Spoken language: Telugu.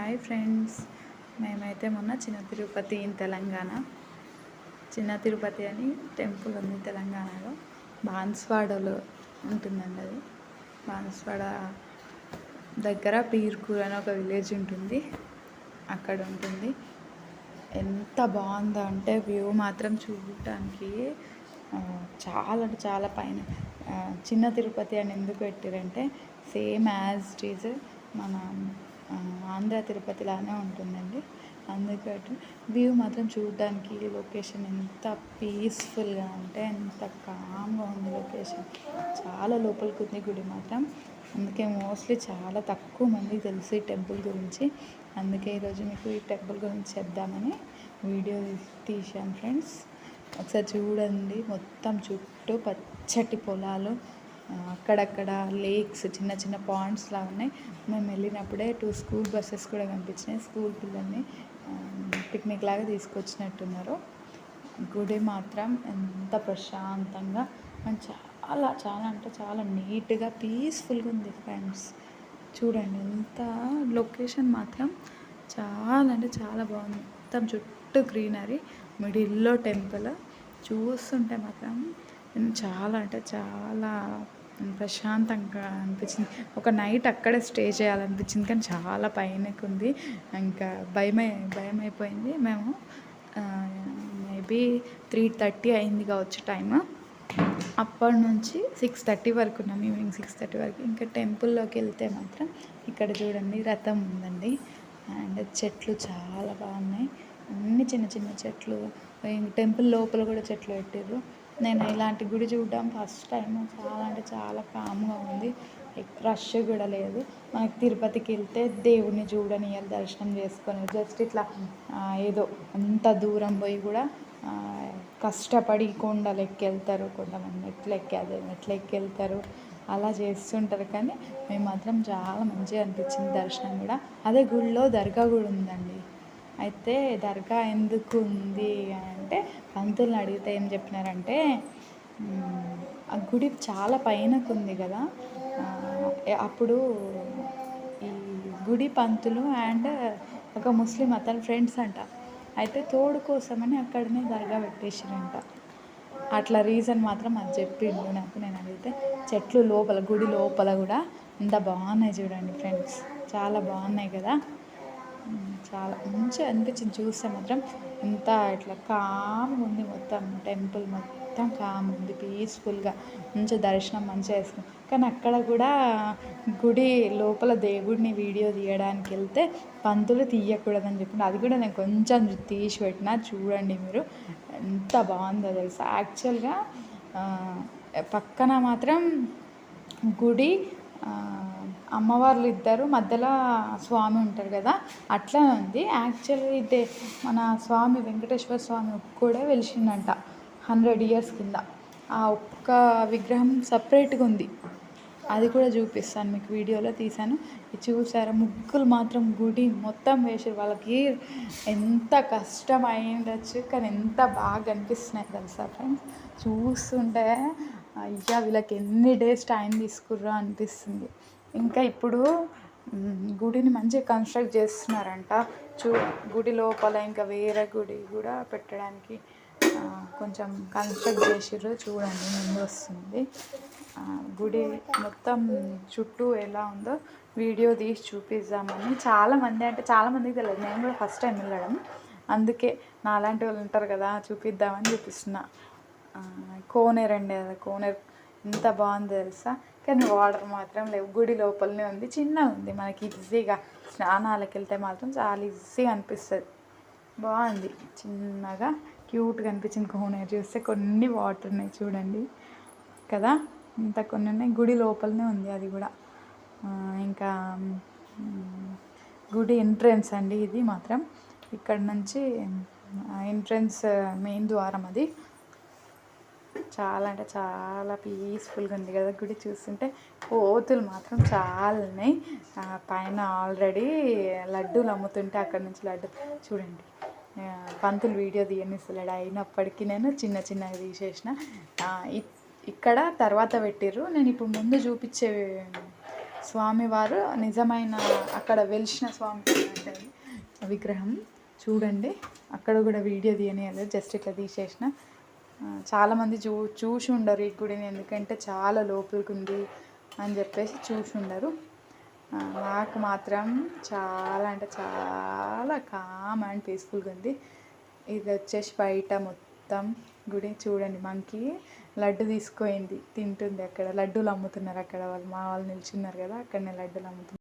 హాయ్ ఫ్రెండ్స్, మేమైతే మొన్న చిన్న తిరుపతి ఇన్ తెలంగాణ, చిన్న తిరుపతి అని టెంపుల్ ఉంది తెలంగాణలో. బాన్స్వాడలో ఉంటుందండి. అది బాన్స్వాడ దగ్గర పీర్కూర్ అని ఒక విలేజ్ ఉంటుంది, అక్కడ ఉంటుంది. ఎంత బాగుందో అంటే వ్యూ మాత్రం చూడటానికి చాలా అంటే చాలా పైన. చిన్న తిరుపతి అని ఎందుకు పెట్టారంటే సేమ్ యాజ్ ఇట్ ఈజ్ మన ఆంధ్ర తిరుపతి లానే ఉంటుందండి. అందుకే వ్యూ మాత్రం చూడడానికి లొకేషన్ ఎంత పీస్ఫుల్గా అంటే ఎంత కామ్గా ఉంది. లొకేషన్ చాలా లోపలికి ఉంది గుడి మాత్రం. అందుకే మోస్ట్లీ చాలా తక్కువ మందికి తెలుసు ఈ టెంపుల్ గురించి. అందుకే ఈరోజు మీకు ఈ టెంపుల్ గురించి చెప్దామని వీడియో తీశాను ఫ్రెండ్స్. ఒకసారి చూడండి, మొత్తం చుట్టూ పచ్చటి పొలాలు, అక్కడక్కడ లేక్స్, చిన్న చిన్న పాండ్స్ లా ఉన్నాయి. మేము వెళ్ళినప్పుడే 2 స్కూల్ బస్సెస్ కూడా కనిపించినాయి. స్కూల్ పిల్లల్ని పిక్నిక్ లాగా తీసుకొచ్చినట్టున్నారు. గుడి మాత్రం ఎంత ప్రశాంతంగా అండ్ చాలా చాలా అంటే చాలా నీట్గా పీస్ఫుల్గా ఉంది ఫ్రెండ్స్. చూడండి, ఎంత లొకేషన్ మాత్రం చాలా అంటే చాలా బాగుంది. మొత్తం చుట్టూ గ్రీనరీ, మిడిల్లో టెంపుల్. చూస్తుంటే మాత్రం చాలా అంటే చాలా ప్రశాంతంగా అనిపించింది. ఒక నైట్ అక్కడే స్టే చేయాలనిపించింది, కానీ చాలా పైనకి ఉంది. ఇంకా భయం అయిపోయింది. మేము మేబీ 3:30 అయింది కావచ్చు టైము. అప్పటి నుంచి 6:30 వరకు ఉన్నాం, ఈవినింగ్ 6:30 వరకు. ఇంకా టెంపుల్లోకి వెళ్తే మాత్రం ఇక్కడ చూడండి రథం ఉందండి, అండ్ చెట్లు చాలా బాగున్నాయి. అన్ని చిన్న చిన్న చెట్లు. టెంపుల్ లోపల కూడా చెట్లు పెట్టారు. నేను ఇలాంటి గుడి చూడడం ఫస్ట్ టైం. చాలా అంటే చాలా కామ్గా ఉంది, రష్ కూడా లేదు. మనకి తిరుపతికి వెళ్తే దేవుడిని చూడనియాలి, దర్శనం చేసుకొని జస్ట్ ఇట్లా ఏదో అంత దూరం పోయి కూడా కష్టపడి కొండలు ఎక్కెళ్తారు కొంతమంది, మెట్లు ఎక్కెళ్తారు, అలా చేస్తుంటారు. కానీ మేము మాత్రం చాలా మంచిగా అనిపించింది దర్శనం కూడా. అదే గుడిలో దర్గా కూడా ఉందండి. అయితే దర్గా ఎందుకు ఉంది అంటే పంతుల్ని అడిగితే ఏం చెప్పినారంటే, ఆ గుడి చాలా పైనకు ఉంది కదా, అప్పుడు ఈ గుడి పంతులు అండ్ ఒక ముస్లిం అతను ఫ్రెండ్స్ అంట. అయితే తోడు కోసమని అక్కడనే దర్గా పెట్టేసారంట. అట్లా రీజన్ మాత్రం అది చెప్పిండు నాకు. నేను అడిగితే చెట్లు లోపల, గుడి లోపల కూడా ఎంత బాగున్నాయి చూడండి ఫ్రెండ్స్, చాలా బాగున్నాయి కదా. చాలా మంచిగా అనిపించింది చూస్తే మాత్రం. ఎంత ఇట్లా కామ్గా ఉంది, మొత్తం టెంపుల్ మొత్తం కామ్ ఉంది, పీస్ఫుల్గా. మంచిగా దర్శనం మంచిగా వేసుకున్నాం. కానీ అక్కడ కూడా గుడి లోపల దేవుడిని వీడియో తీయడానికి వెళ్తే పంతులు తీయకూడదని చెప్పింది. అది కూడా నేను కొంచెం తీసి పెట్టినా, చూడండి మీరు ఎంత బాగుందో తెలుసా. యాక్చువల్గా పక్కన మాత్రం గుడి, అమ్మవార్లు ఇద్దరు, మధ్యలో స్వామి ఉంటారు కదా, అట్లా ఉంది. యాక్చువల్గా అయితే మన స్వామి వెంకటేశ్వర స్వామి కూడా వెలిసిందంట 100 years కింద. ఆ ఒక్క విగ్రహం సపరేట్గా ఉంది, అది కూడా చూపిస్తాను మీకు. వీడియోలో తీశాను, చూసారా. ముగ్గులు మాత్రం గుడి మొత్తం వేసారు. వాళ్ళకి ఎంత కష్టం అయ్యిండొచ్చు, కానీ ఎంత బాగా అనిపిస్తున్నాయి తెలుసా ఫ్రెండ్స్. చూస్తుంటే అయ్యా వీళ్ళకి ఎన్ని డేస్ టైం తీసుకుర్రో అనిపిస్తుంది. ఇంకా ఇప్పుడు గుడిని మంచిగా కన్స్ట్రక్ట్ చేస్తున్నారంట. గుడి లోపల ఇంకా వేరే గుడి కూడా పెట్టడానికి కొంచెం కన్స్ట్రక్ట్ చేసిర్రు. చూడండి, ముందు వస్తుంది. గుడి మొత్తం చుట్టూ ఎలా ఉందో వీడియో తీసి చూపిద్దామని. చాలామందికి తెలియదు, నేను కూడా ఫస్ట్ టైం వెళ్ళడం. అందుకే నాలాంటి వాళ్ళు ఉంటారు కదా, చూపిద్దామని చూపిస్తున్నా. కోనేరు అండి, అది కోనేరు ఎంత బాగుంది తెలుసా. కానీ వాటర్ మాత్రం లేవు. గుడి లోపలనే ఉంది, చిన్నగా ఉంది. మనకి ఈజీగా స్నానాలకు వెళ్తే మాత్రం చాలా ఈజీగా అనిపిస్తుంది. బాగుంది, చిన్నగా క్యూట్గా అనిపించింది. కోనేరు చూస్తే కొన్ని వాటర్ ఉన్నాయి చూడండి కదా, ఇంత కొన్ని ఉన్నాయి. గుడి లోపలనే ఉంది అది కూడా. ఇంకా గుడి ఎంట్రన్స్ అండి ఇది మాత్రం. ఇక్కడ నుంచి ఎంట్రన్స్, మెయిన్ ద్వారం అది. చాలా అంటే చాలా పీస్ఫుల్గా ఉంది కదా గుడి. చూస్తుంటే కోతులు మాత్రం చాలా ఉన్నాయి. పైన ఆల్రెడీ లడ్డూలు అమ్ముతుంటే అక్కడ నుంచి లడ్డు చూడండి. పంతులు వీడియో తీయనిస్తలేడు, అయినప్పటికీ నేను చిన్న చిన్నగా తీసేసిన. ఇక్కడ తర్వాత పెట్టిర్రు. నేను ఇప్పుడు ముందు చూపించే స్వామివారు నిజమైన అక్కడ వెలిసిన స్వామి అంటే విగ్రహం చూడండి. అక్కడ కూడా వీడియో తీయనియలేదు, జస్ట్ ఇట్లా తీసేసిన. చాలామంది చూసి ఉండరు ఈ గుడిని, ఎందుకంటే చాలా లోపలికి ఉంది అని చెప్పేసి చూసి ఉండరు. నాకు మాత్రం చాలా అంటే చాలా కామ్ అండ్ పీస్ఫుల్గా ఉంది. ఇది వచ్చేసి బయట మొత్తం గుడి చూడండి. మంకీ లడ్డు తీసుకుపోయింది, తింటుంది. అక్కడ లడ్డూలు అమ్ముతున్నారు, అక్కడ వాళ్ళు మా వాళ్ళు నిల్చున్నారు కదా, అక్కడనే లడ్డూలు అమ్ముతున్నారు.